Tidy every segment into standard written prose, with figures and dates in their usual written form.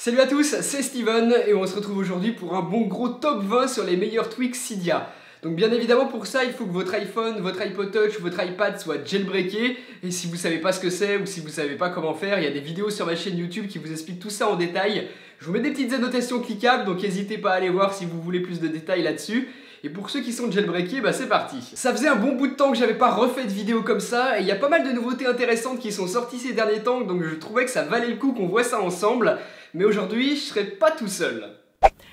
Salut à tous, c'est Steven et on se retrouve aujourd'hui pour un bon gros top 20 sur les meilleurs tweaks Cydia. Donc bien évidemment pour ça il faut que votre iPhone, votre iPod Touch ou votre iPad soit jailbreaké. Et si vous savez pas ce que c'est ou si vous savez pas comment faire, il y a des vidéos sur ma chaîne YouTube qui vous expliquent tout ça en détail. Je vous mets des petites annotations cliquables, donc n'hésitez pas à aller voir si vous voulez plus de détails là-dessus. Et pour ceux qui sont jailbreakés, bah c'est parti. Ça faisait un bon bout de temps que j'avais pas refait de vidéo comme ça, et il y a pas mal de nouveautés intéressantes qui sont sorties ces derniers temps, donc je trouvais que ça valait le coup qu'on voit ça ensemble. Mais aujourd'hui, je serai pas tout seul.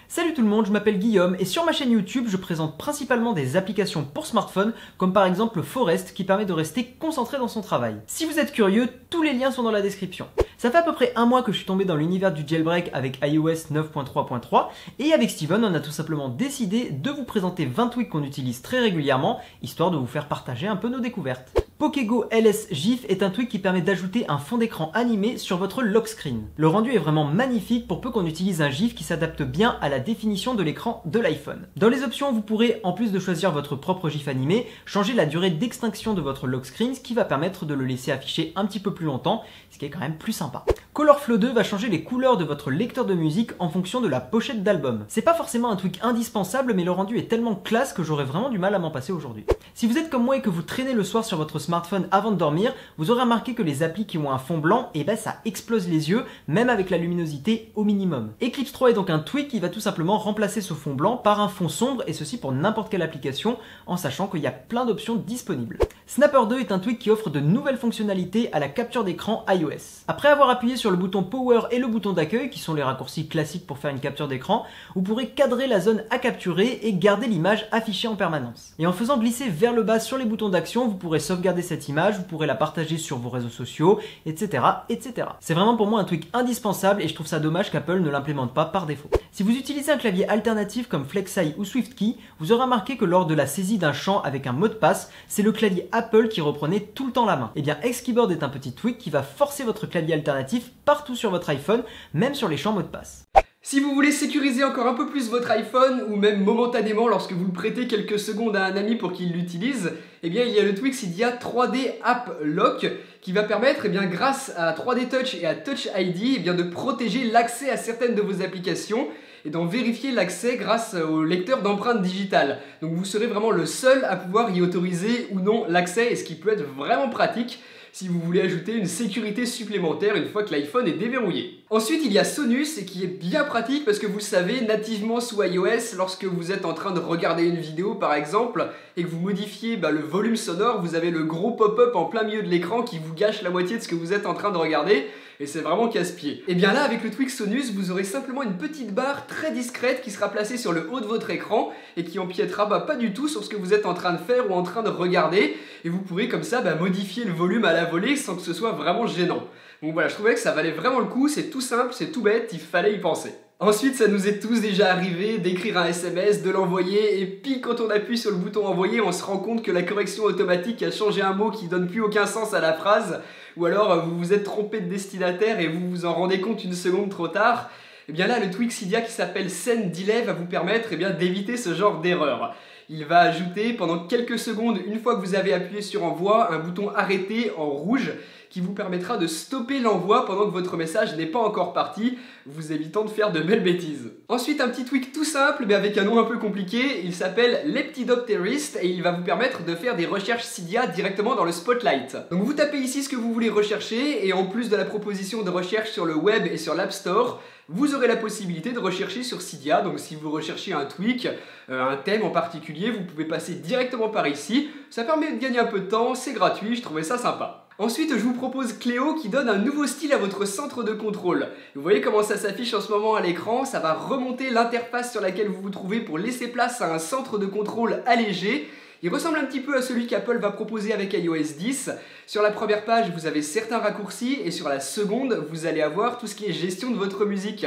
Salut tout le monde, je m'appelle Guillaume et sur ma chaîne YouTube, je présente principalement des applications pour smartphone, comme par exemple Forest qui permet de rester concentré dans son travail. Si vous êtes curieux, tous les liens sont dans la description. Ça fait à peu près un mois que je suis tombé dans l'univers du jailbreak avec iOS 9.3.3 et avec Steven, on a tout simplement décidé de vous présenter 20 tweaks qu'on utilise très régulièrement, histoire de vous faire partager un peu nos découvertes. Pokégo LS GIF est un tweak qui permet d'ajouter un fond d'écran animé sur votre lock screen. Le rendu est vraiment magnifique pour peu qu'on utilise un GIF qui s'adapte bien à la définition de l'écran de l'iPhone. Dans les options, vous pourrez, en plus de choisir votre propre GIF animé, changer la durée d'extinction de votre lock screen, ce qui va permettre de le laisser afficher un petit peu plus longtemps, ce qui est quand même plus sympa. Colorflow 2 va changer les couleurs de votre lecteur de musique en fonction de la pochette d'album. C'est pas forcément un tweak indispensable, mais le rendu est tellement classe que j'aurais vraiment du mal à m'en passer aujourd'hui. Si vous êtes comme moi et que vous traînez le soir sur votre smartphone avant de dormir, vous aurez remarqué que les applis qui ont un fond blanc, et ça explose les yeux, même avec la luminosité au minimum. Eclipse 3 est donc un tweak qui va tout simplement remplacer ce fond blanc par un fond sombre, et ceci pour n'importe quelle application, en sachant qu'il y a plein d'options disponibles. Snapper 2 est un tweak qui offre de nouvelles fonctionnalités à la capture d'écran iOS. Après avoir appuyé sur le bouton Power et le bouton d'accueil, qui sont les raccourcis classiques pour faire une capture d'écran, vous pourrez cadrer la zone à capturer et garder l'image affichée en permanence. Et en faisant glisser vers le bas sur les boutons d'action, vous pourrez sauvegarder cette image, vous pourrez la partager sur vos réseaux sociaux, etc. etc. C'est vraiment pour moi un tweak indispensable et je trouve ça dommage qu'Apple ne l'implémente pas par défaut. Si vous utilisez un clavier alternatif comme FlexEye ou SwiftKey, vous aurez remarqué que lors de la saisie d'un champ avec un mot de passe, c'est le clavier Apple qui reprenait tout le temps la main. Et bien Xkeyboard est un petit tweak qui va forcer votre clavier alternatif partout sur votre iPhone, même sur les champs mots de passe. Si vous voulez sécuriser encore un peu plus votre iPhone, ou même momentanément lorsque vous le prêtez quelques secondes à un ami pour qu'il l'utilise, eh bien il y a le tweak Cydia 3D App Lock qui va permettre, grâce à 3D Touch et à Touch ID, de protéger l'accès à certaines de vos applications et d'en vérifier l'accès grâce au lecteur d'empreintes digitales. Donc vous serez vraiment le seul à pouvoir y autoriser ou non l'accès, et ce qui peut être vraiment pratique si vous voulez ajouter une sécurité supplémentaire une fois que l'iPhone est déverrouillé. Ensuite, il y a Sonus, et qui est bien pratique parce que vous savez, nativement sous iOS, lorsque vous êtes en train de regarder une vidéo par exemple, et que vous modifiez le volume sonore, vous avez le gros pop-up en plein milieu de l'écran qui vous gâche la moitié de ce que vous êtes en train de regarder, et c'est vraiment casse-pied. Et bien là, avec le tweak Sonus, vous aurez simplement une petite barre très discrète qui sera placée sur le haut de votre écran et qui empiétera pas du tout sur ce que vous êtes en train de faire ou en train de regarder, et vous pourrez comme ça modifier le volume à la volée sans que ce soit vraiment gênant. Donc voilà, je trouvais que ça valait vraiment le coup, c'est tout simple, c'est tout bête, il fallait y penser. Ensuite, ça nous est tous déjà arrivé d'écrire un SMS, de l'envoyer, et puis quand on appuie sur le bouton envoyer, on se rend compte que la correction automatique a changé un mot qui donne plus aucun sens à la phrase, ou alors vous vous êtes trompé de destinataire et vous vous en rendez compte une seconde trop tard. Et bien là, le tweak Cydia qui s'appelle Send Delay va vous permettre d'éviter ce genre d'erreur. Il va ajouter pendant quelques secondes, une fois que vous avez appuyé sur envoi, un bouton arrêter en rouge qui vous permettra de stopper l'envoi pendant que votre message n'est pas encore parti, vous évitant de faire de belles bêtises. Ensuite, un petit tweak tout simple, mais avec un nom un peu compliqué, il s'appelle Leptidopterist et il va vous permettre de faire des recherches Cydia directement dans le Spotlight. Donc vous tapez ici ce que vous voulez rechercher, et en plus de la proposition de recherche sur le web et sur l'App Store, vous aurez la possibilité de rechercher sur Cydia. Donc si vous recherchez un tweak, un thème en particulier, vous pouvez passer directement par ici. Ça permet de gagner un peu de temps, c'est gratuit, je trouvais ça sympa. Ensuite, je vous propose Cléo qui donne un nouveau style à votre centre de contrôle. Vous voyez comment ça s'affiche en ce moment à l'écran, ça va remonter l'interface sur laquelle vous vous trouvez pour laisser place à un centre de contrôle allégé. Il ressemble un petit peu à celui qu'Apple va proposer avec iOS 10. Sur la première page, vous avez certains raccourcis, et sur la seconde, vous allez avoir tout ce qui est gestion de votre musique.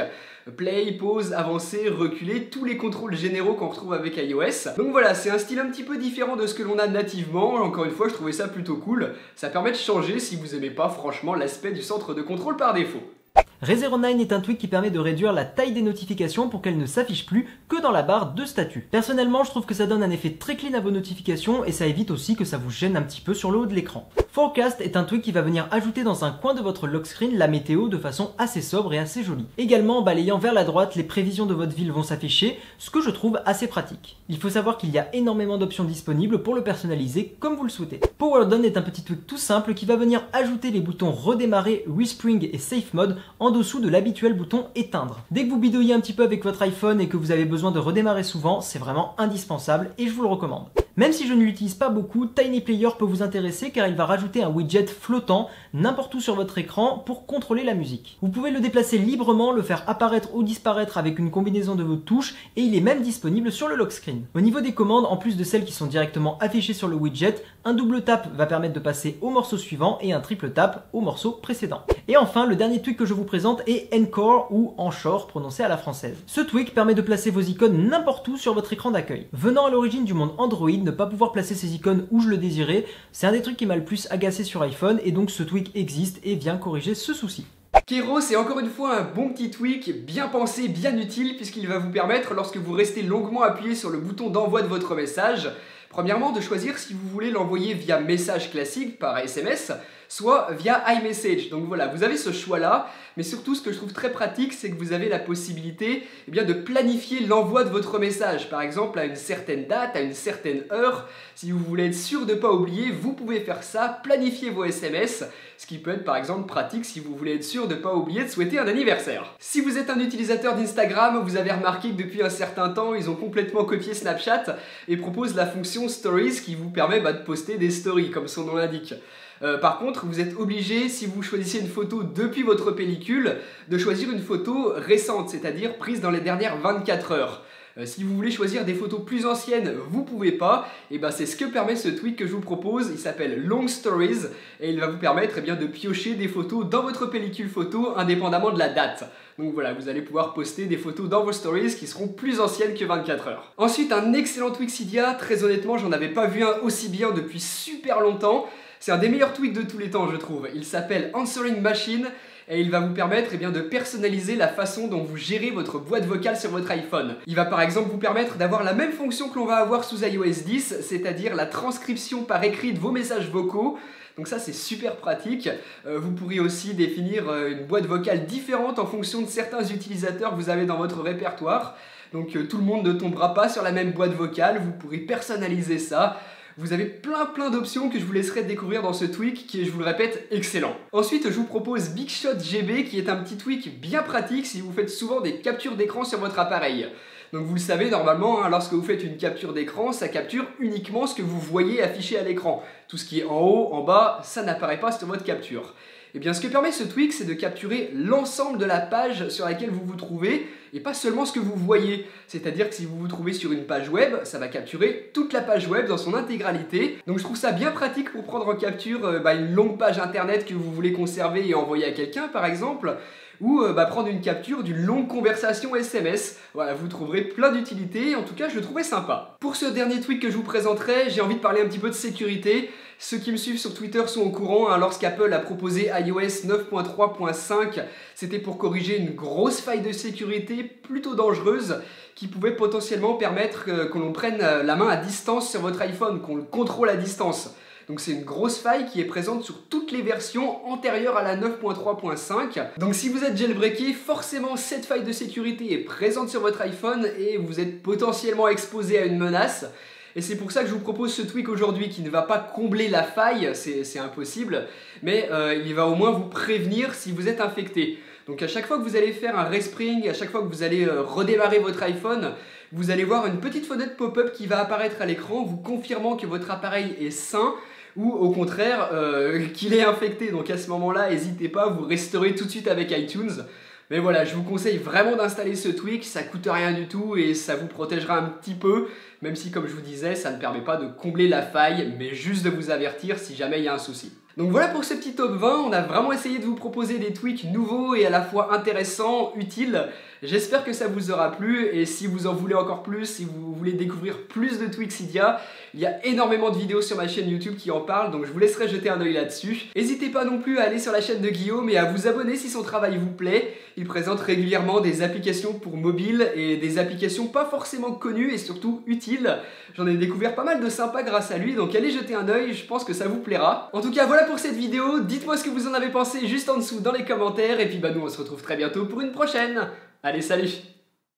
Play, pause, avancer, reculer, tous les contrôles généraux qu'on retrouve avec iOS. Donc voilà, c'est un style un petit peu différent de ce que l'on a nativement. Encore une fois, je trouvais ça plutôt cool. Ça permet de changer si vous aimez pas franchement l'aspect du centre de contrôle par défaut. Rezero9 est un tweak qui permet de réduire la taille des notifications pour qu'elles ne s'affichent plus que dans la barre de statut. Personnellement, je trouve que ça donne un effet très clean à vos notifications et ça évite aussi que ça vous gêne un petit peu sur le haut de l'écran. Forecast est un tweak qui va venir ajouter dans un coin de votre lock screen la météo de façon assez sobre et assez jolie. Également, en balayant vers la droite, les prévisions de votre ville vont s'afficher, ce que je trouve assez pratique. Il faut savoir qu'il y a énormément d'options disponibles pour le personnaliser comme vous le souhaitez. Power Down est un petit tweak tout simple qui va venir ajouter les boutons redémarrer, respring et safe mode en dessous de l'habituel bouton éteindre. Dès que vous bidouillez un petit peu avec votre iPhone et que vous avez besoin de redémarrer souvent, c'est vraiment indispensable et je vous le recommande. Même si je ne l'utilise pas beaucoup, Tiny Player peut vous intéresser car il va rajouter un widget flottant n'importe où sur votre écran pour contrôler la musique. Vous pouvez le déplacer librement, le faire apparaître ou disparaître avec une combinaison de vos touches et il est même disponible sur le lock screen. Au niveau des commandes, en plus de celles qui sont directement affichées sur le widget, un double tap va permettre de passer au morceau suivant et un triple tap au morceau précédent. Et enfin, le dernier tweak que je vous présente est Encore ou Anchor prononcé à la française. Ce tweak permet de placer vos icônes n'importe où sur votre écran d'accueil. Venant à l'origine du monde Android, ne pas pouvoir placer ces icônes où je le désirais, c'est un des trucs qui m'a le plus agacé sur iPhone et donc ce tweak existe et vient corriger ce souci. Kero, c'est encore une fois un bon petit tweak, bien pensé, bien utile, puisqu'il va vous permettre, lorsque vous restez longuement appuyé sur le bouton d'envoi de votre message, premièrement de choisir si vous voulez l'envoyer via message classique par SMS, soit via iMessage. Donc voilà, vous avez ce choix-là, mais surtout ce que je trouve très pratique, c'est que vous avez la possibilité de planifier l'envoi de votre message. Par exemple, à une certaine date, à une certaine heure, si vous voulez être sûr de ne pas oublier, vous pouvez faire ça, planifier vos SMS, ce qui peut être par exemple pratique si vous voulez être sûr de ne pas oublier de souhaiter un anniversaire. Si vous êtes un utilisateur d'Instagram, vous avez remarqué que depuis un certain temps, ils ont complètement copié Snapchat et proposent la fonction Stories qui vous permet de poster des stories, comme son nom l'indique. Par contre, vous êtes obligé, si vous choisissez une photo depuis votre pellicule, de choisir une photo récente, c'est-à-dire prise dans les dernières 24 heures. Si vous voulez choisir des photos plus anciennes, vous pouvez pas, et c'est ce que permet ce tweak que je vous propose. Il s'appelle Long Stories et il va vous permettre de piocher des photos dans votre pellicule photo indépendamment de la date. Donc voilà, vous allez pouvoir poster des photos dans vos stories qui seront plus anciennes que 24 heures. Ensuite, un excellent tweak Cydia, très honnêtement, j'en avais pas vu un aussi bien depuis super longtemps. C'est un des meilleurs tweaks de tous les temps, je trouve. Il s'appelle Answering Machine et il va vous permettre de personnaliser la façon dont vous gérez votre boîte vocale sur votre iPhone. Il va par exemple vous permettre d'avoir la même fonction que l'on va avoir sous iOS 10, c'est-à-dire la transcription par écrit de vos messages vocaux. Donc ça c'est super pratique. Vous pourrez aussi définir une boîte vocale différente en fonction de certains utilisateurs que vous avez dans votre répertoire. Donc tout le monde ne tombera pas sur la même boîte vocale, vous pourrez personnaliser ça. Vous avez plein d'options que je vous laisserai découvrir dans ce tweak qui est, je vous le répète, excellent. Ensuite, je vous propose Big Shot GB qui est un petit tweak bien pratique si vous faites souvent des captures d'écran sur votre appareil. Donc vous le savez, normalement, lorsque vous faites une capture d'écran, ça capture uniquement ce que vous voyez affiché à l'écran. Tout ce qui est en haut, en bas, ça n'apparaît pas sur votre capture. Et bien ce que permet ce tweak, c'est de capturer l'ensemble de la page sur laquelle vous vous trouvez et pas seulement ce que vous voyez. C'est-à-dire que si vous vous trouvez sur une page web, ça va capturer toute la page web dans son intégralité. Donc je trouve ça bien pratique pour prendre en capture une longue page internet que vous voulez conserver et envoyer à quelqu'un par exemple. Ou prendre une capture d'une longue conversation SMS. Voilà, vous trouverez plein d'utilités, en tout cas je le trouvais sympa. Pour ce dernier tweak que je vous présenterai, j'ai envie de parler un petit peu de sécurité. Ceux qui me suivent sur Twitter sont au courant, lorsqu'Apple a proposé iOS 9.3.5, c'était pour corriger une grosse faille de sécurité plutôt dangereuse qui pouvait potentiellement permettre que l'on prenne la main à distance sur votre iPhone, qu'on le contrôle à distance. Donc c'est une grosse faille qui est présente sur toutes les versions antérieures à la 9.3.5. Donc si vous êtes jailbreaké, forcément cette faille de sécurité est présente sur votre iPhone et vous êtes potentiellement exposé à une menace. Et c'est pour ça que je vous propose ce tweak aujourd'hui qui ne va pas combler la faille, c'est impossible, mais il va au moins vous prévenir si vous êtes infecté. Donc à chaque fois que vous allez faire un respring, à chaque fois que vous allez redémarrer votre iPhone, vous allez voir une petite fenêtre pop-up qui va apparaître à l'écran vous confirmant que votre appareil est sain ou au contraire qu'il est infecté. Donc à ce moment-là, n'hésitez pas, vous resterez tout de suite avec iTunes. Mais voilà, je vous conseille vraiment d'installer ce tweak, ça coûte rien du tout et ça vous protégera un petit peu. même si comme je vous disais, ça ne permet pas de combler la faille, mais juste de vous avertir si jamais il y a un souci. Donc voilà pour ce petit top 20, on a vraiment essayé de vous proposer des tweaks nouveaux et à la fois intéressants, utiles. J'espère que ça vous aura plu et si vous en voulez encore plus, si vous voulez découvrir plus de tweaks Cydia, il y a énormément de vidéos sur ma chaîne YouTube qui en parlent, donc je vous laisserai jeter un œil là-dessus. N'hésitez pas non plus à aller sur la chaîne de Guillaume et à vous abonner si son travail vous plaît. Il présente régulièrement des applications pour mobile et des applications pas forcément connues et surtout utiles. J'en ai découvert pas mal de sympas grâce à lui, donc allez jeter un œil, je pense que ça vous plaira. En tout cas, voilà pour cette vidéo, dites-moi ce que vous en avez pensé juste en dessous dans les commentaires, et puis bah nous on se retrouve très bientôt pour une prochaine. Allez, salut!